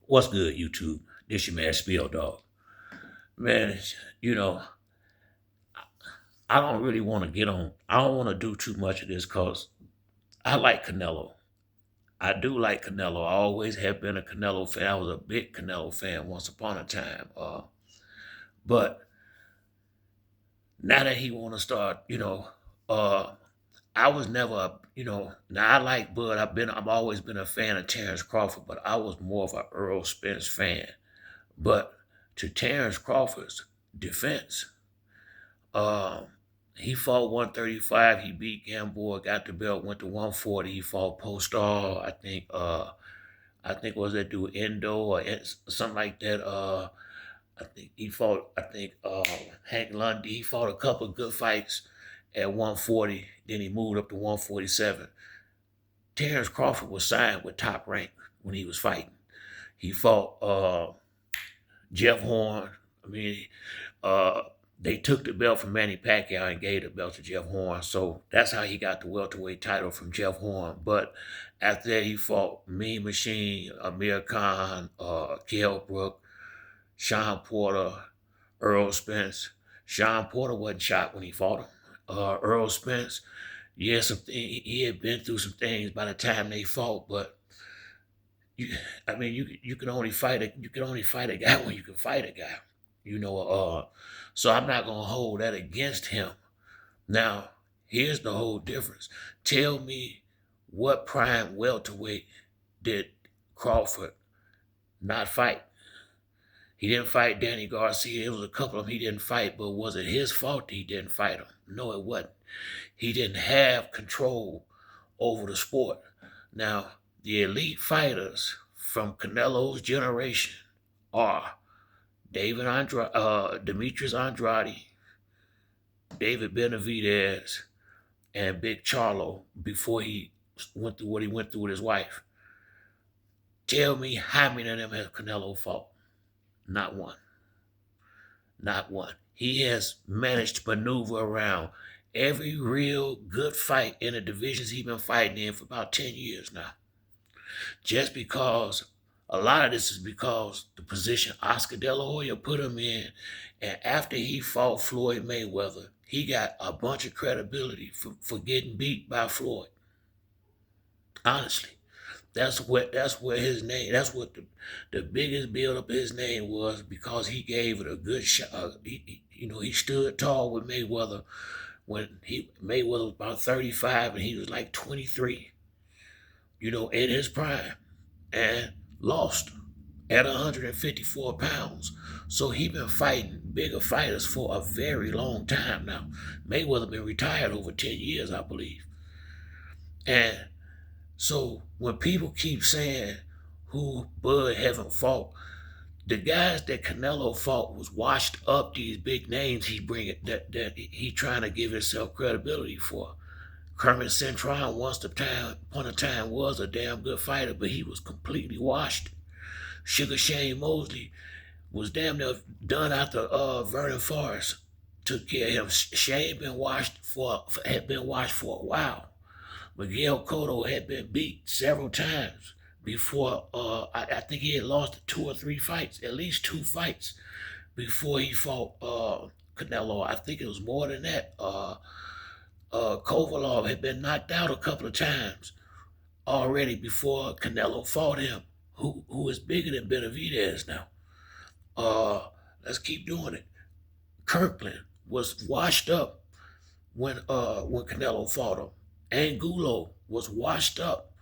What's good, YouTube? This your man Spiel Dog. Man, you know, I don't really want to get on. I don't want to do too much of this because I like Canelo. I do like Canelo. I always have been a Canelo fan. I was a big Canelo fan once upon a time. But now that he want to start, uh, I was never, now I like Bud. I've always been a fan of Terence Crawford, but I was more of an Earl Spence fan. But to Terence Crawford's defense, Um, he fought 135. He beat Gamboa, got the belt, went to 140. He fought Postal. I think was that dude Endo or something like that. I think he fought. I think Hank Lundy. He fought a couple of good fights at 140. Then he moved up to 147. Terence Crawford was signed with Top Rank when he was fighting. He fought Jeff Horn. I mean, uh, they took the belt from Manny Pacquiao and gave the belt to Jeff Horn. So that's how he got the welterweight title from Jeff Horn. But after that, he fought Mean Machine, Amir Khan, Kell Brook, Sean Porter, Earl Spence. Sean Porter wasn't shot when he fought him. Earl Spence, yeah, he had been through some things by the time they fought, but you, I mean, you can only fight a guy when you can fight a guy, you know. So I'm not gonna hold that against him. Now, here's the whole difference. Tell me what prime welterweight did Crawford not fight? He didn't fight Danny Garcia. It was a couple of them he didn't fight, but was it his fault he didn't fight him? No, it wasn't. He didn't have control over the sport. Now, the elite fighters from Canelo's generation are Demetrius Andrade, David Benevidez, and Big Charlo before he went through what he went through with his wife. Tell me how many of them has Canelo fought? Not one. Not one. He has managed to maneuver around every real good fight in the divisions he's been fighting in for about 10 years now. Just because a lot of this is because the position Oscar De La Hoya put him in, and after he fought Floyd Mayweather, he got a bunch of credibility for getting beat by Floyd. Honestly, that's where his name. That's what the biggest build up of his name was because he gave it a good shot. He stood tall with Mayweather when Mayweather was about 35 and he was like 23. In his prime, and lost at 154 pounds. So he been fighting bigger fighters for a very long time now. Mayweather been retired over 10 years, I believe. And so when people keep saying who Bud haven't fought, the guys that Canelo fought was washed up. These big names he bringing that he trying to give himself credibility for. Kermit Cintron upon a time was a damn good fighter, but he was completely washed. Sugar Shane Mosley was damn near done after Vernon Forrest took care of him. Shane had been washed for a while. Miguel Cotto had been beat several times before. I think he had lost 2 or 3 fights, at least 2 fights before he fought Canelo. I think it was more than that. Kovalov had been knocked out a couple of times already before Canelo fought him, who is bigger than Benevidez now. Let's keep doing it. Kirkland was washed up when Canelo fought him. Angulo was washed up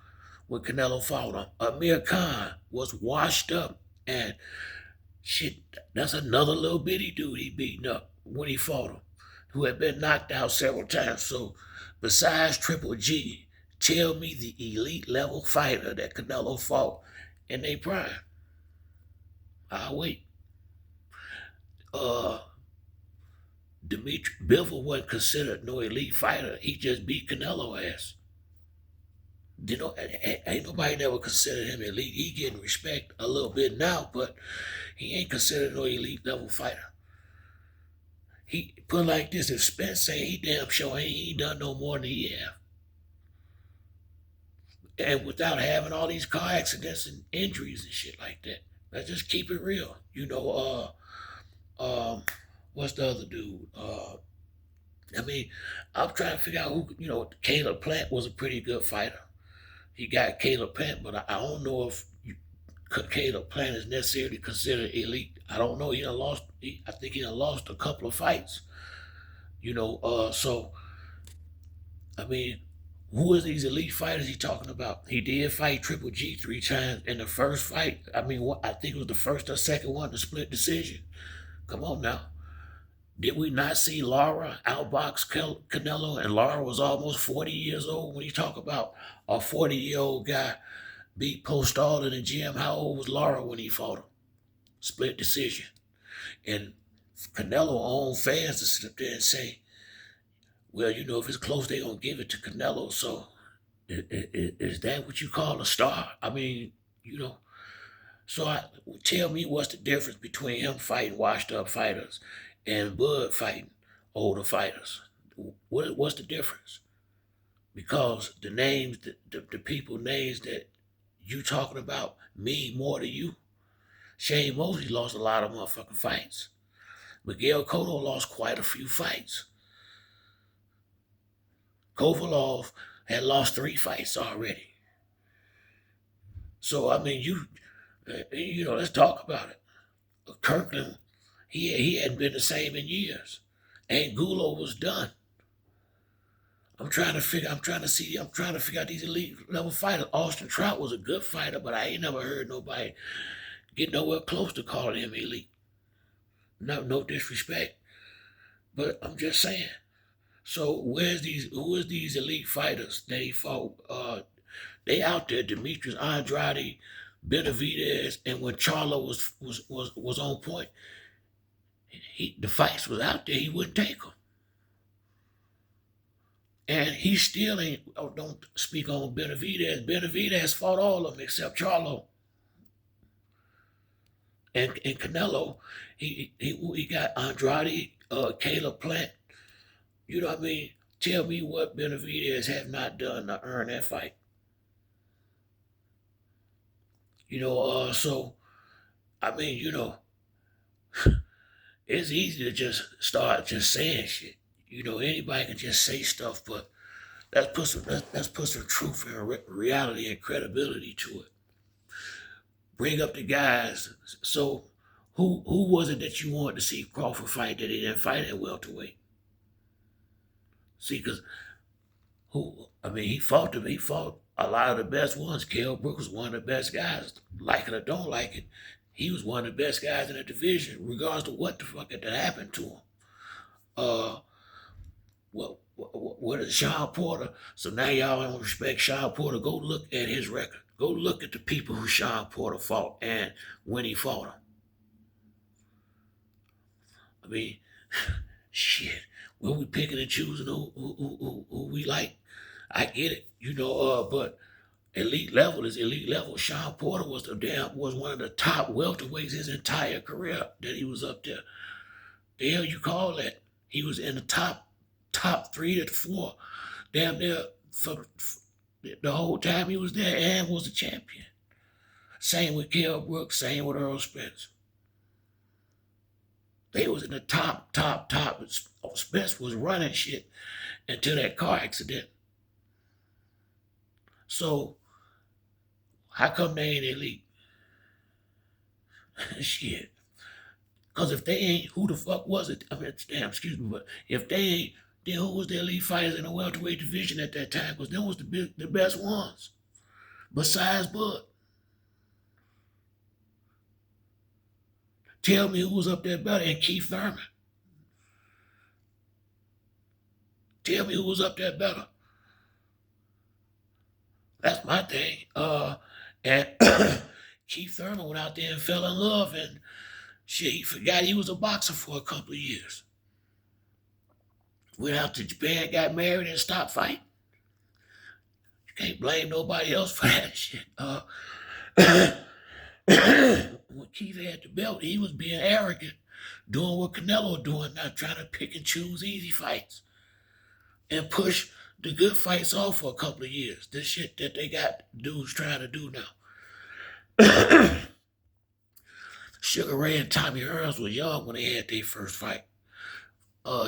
when Canelo fought him. Amir Khan was washed up, and shit, that's another little bitty dude he beaten up when he fought him, who had been knocked out several times. So, besides Triple G, tell me the elite level fighter that Canelo fought in their prime. I'll wait. Uh, Dimitri Bivol wasn't considered no elite fighter. He just beat Canelo ass. Ain't nobody never considered him elite. He getting respect a little bit now, but he ain't considered no elite level fighter. He put like this: if Spence say he damn sure he ain't done no more than he have. and without having all these car accidents and injuries and shit like that. Let's just keep it real. What's the other dude? I mean, I'm trying to figure out who. Caleb Plant was a pretty good fighter. He got Caleb Plant, but I don't know if Caleb Plant is necessarily considered elite. I don't know. He done lost. I think he done lost a couple of fights. So I mean, who is these elite fighters he talking about? He did fight Triple G 3 times in the first fight. I mean, I think it was the first or second one, the split decision. Come on now. Did we not see Lara outbox Canelo? And Lara was almost 40 years old. When you talk about a 40-year-old guy beat Postall in the gym, how old was Lara when he fought him? Split decision. And Canelo owned fans to sit up there and say, well, if it's close, they're going to give it to Canelo. So is that what you call a star? I mean, so tell me what's the difference between him fighting washed up fighters and Bud fighting older fighters? What's the difference? Because the names, the people names that you talking about mean more to you. Shane Mosley lost a lot of motherfucking fights. Miguel Cotto lost quite a few fights. Kovalov had lost 3 fights already. So I mean, let's talk about it. Kirkland, he hadn't been the same in years. Angulo was done. I'm trying to figure out these elite level fighters. Austin Trout was a good fighter, but I ain't never heard nobody get nowhere close to calling him elite. No disrespect, but I'm just saying. So who is these elite fighters that he fought? They out there, Demetrius Andrade, Benevidez, and when Charlo was on point, the fights was out there, he wouldn't take them. And he still ain't, don't speak on Benevidez. Benevidez fought all of them except Charlo. And Canelo, he got Andrade, Caleb Plant. You know what I mean? Tell me what Benevidez have not done to earn that fight. So, I mean, it's easy to just start just saying shit. Anybody can just say stuff, but let's put some truth and reality and credibility to it. Bring up the guys. So, who was it that you wanted to see Crawford fight that he didn't fight at welterweight? See, because he fought them. He fought a lot of the best ones. Kell Brook was one of the best guys. Like it or don't like it, he was one of the best guys in the division, regardless of what the fuck that happened to him. What is Sean Porter? So now y'all don't respect Sean Porter. Go look at his record. Go look at the people who Sean Porter fought and when he fought them. I mean, shit. When we picking and choosing who we like, I get it, but elite level is elite level. Sean Porter was one of the top welterweights his entire career that he was up there. The hell you call that? He was in the top 3 to 4, damn near for the whole time he was there, and was a champion. Same with Kell Brook, same with Earl Spence. They was in the top. Spence was running shit until that car accident. So, how come they ain't elite? Shit. Because if they ain't, who the fuck was it? I mean, damn, excuse me, but if they ain't, then who was the elite fighters in the welterweight division at that time? Because them was the best ones, besides Bud. Tell me who was up there better, and Keith Thurman. Tell me who was up there better. That's my thing. And Keith Thurman went out there and fell in love, and shit, he forgot he was a boxer for a couple of years. Went out to Japan, got married, and stopped fighting. You can't blame nobody else for that shit. When Keith had the belt, he was being arrogant, doing what Canelo doing, not trying to pick and choose easy fights and push the good fights off for a couple of years. This shit that they got dudes trying to do now. Sugar Ray and Tommy Hearns were young when they had their first fight.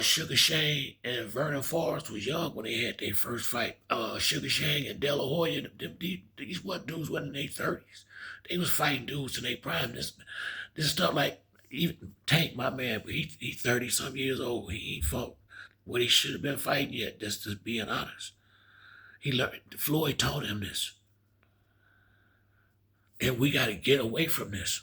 Sugar Shane and Vernon Forrest was young when they had their first fight. Sugar Shane and De La Hoya, these what dudes were in their 30s. They was fighting dudes in their prime. This stuff like even Tank, my man, but he 30 some years old. He ain't fought what he should have been fighting yet. That's just being honest. He learned. Floyd taught him this, and we got to get away from this.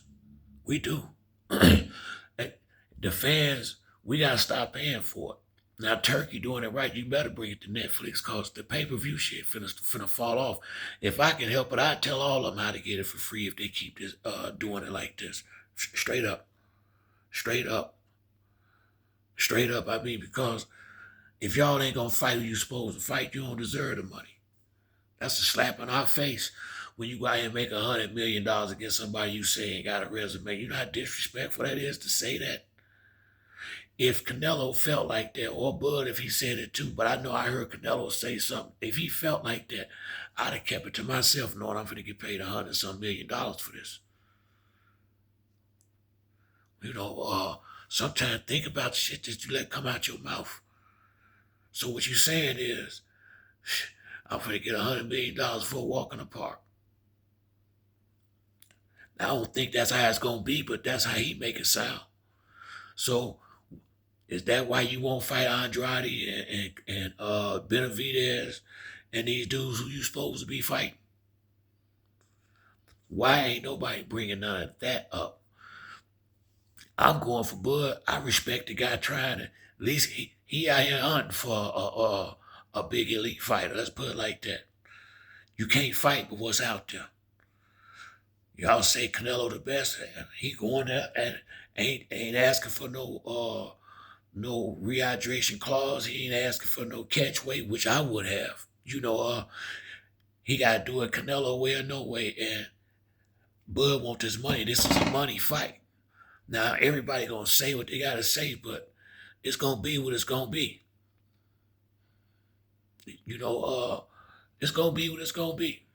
We do. The fans, we got to stop paying for it. Now, Turkey doing it right, you better bring it to Netflix because the pay-per-view shit finna fall off. If I can help it, I'd tell all of them how to get it for free if they keep this doing it like this. Straight up. Straight up. Straight up, I mean, because if y'all ain't gonna fight who you supposed to fight, you don't deserve the money. That's a slap in our face when you go out here and make $100 million against somebody you say ain't got a resume. You know how disrespectful that is to say that? If Canelo felt like that, or Bud if he said it too, but I know I heard Canelo say something. If he felt like that, I'd have kept it to myself knowing I'm gonna get paid $100-some million for this. You know, sometimes think about the shit that you let come out your mouth. So what you're saying is, I'm gonna get $100 million for a walk in the park. I don't think that's how it's gonna be, but that's how he make it sound. So is that why you won't fight Andrade and Benevidez and these dudes who you supposed to be fighting? Why ain't nobody bringing none of that up? I'm going for Bud. I respect the guy trying to. At least he out here hunting for a big elite fighter. Let's put it like that. You can't fight with what's out there. Y'all say Canelo the best. He going there and ain't asking for no rehydration clause. He ain't asking for no catch weight, which I would have. You know, he got to do it Canelo way or no way. And Bud want this money. This is a money fight. Now, everybody going to say what they got to say, but it's going to be what it's going to be. You know, it's going to be what it's going to be.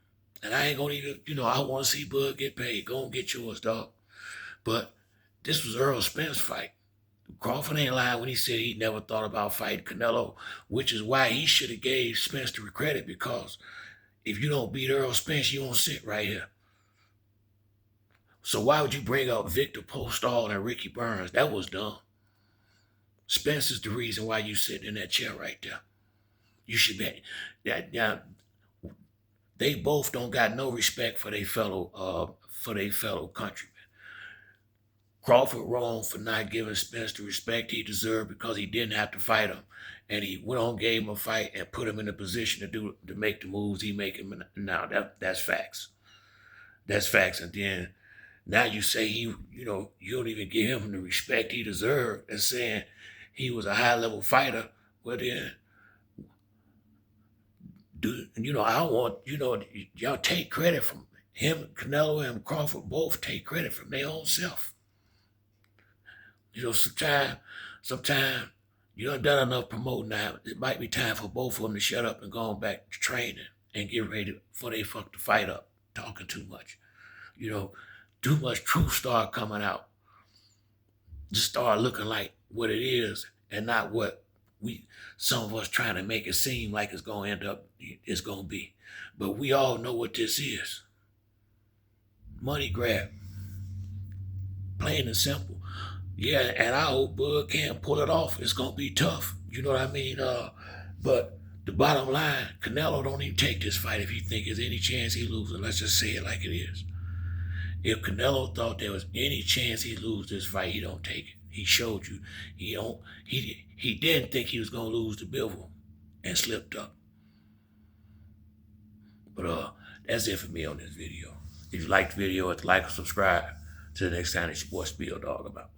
And I ain't going to even, you know, I want to see Bud get paid. Go and get yours, dog. But this was Errol Spence's fight. Crawford ain't lying when he said he never thought about fighting Canelo, which is why he should have gave Spence the credit, because if you don't beat Errol Spence, you won't sit right here. So why would you bring up Victor Postol and Ricky Burns? That was dumb. Spence is the reason why you sitting in that chair right there. You should be. Now, they both don't got no respect for their fellow countrymen. Crawford wrong for not giving Spence the respect he deserved because he didn't have to fight him, and he went on, gave him a fight, and put him in a position to make the moves he making now. That's facts. That's facts. And then now you say you don't even give him the respect he deserved, and saying he was a high level fighter. Well then, I don't want y'all take credit from him, Canelo and Crawford both take credit from their own self. Sometimes you done enough promoting now. It might be time for both of them to shut up and go on back to training and get ready before they fuck the fight up. Talking too much. Too much truth start coming out. Just start looking like what it is and not what some of us trying to make it seem like it's going to end up, it's going to be. But we all know what this is. Money grab. Plain and simple. Yeah, and I hope Bud can't pull it off. It's going to be tough. You know what I mean? But the bottom line, Canelo don't even take this fight if he think there's any chance he loses. Let's just say it like it is. If Canelo thought there was any chance he lose this fight, he don't take it. He showed you he didn't think he was going to lose to Bivol and slipped up. But that's it for me on this video. If you liked the video, hit like or subscribe. Till the next time, it's your boy Spill Dog about.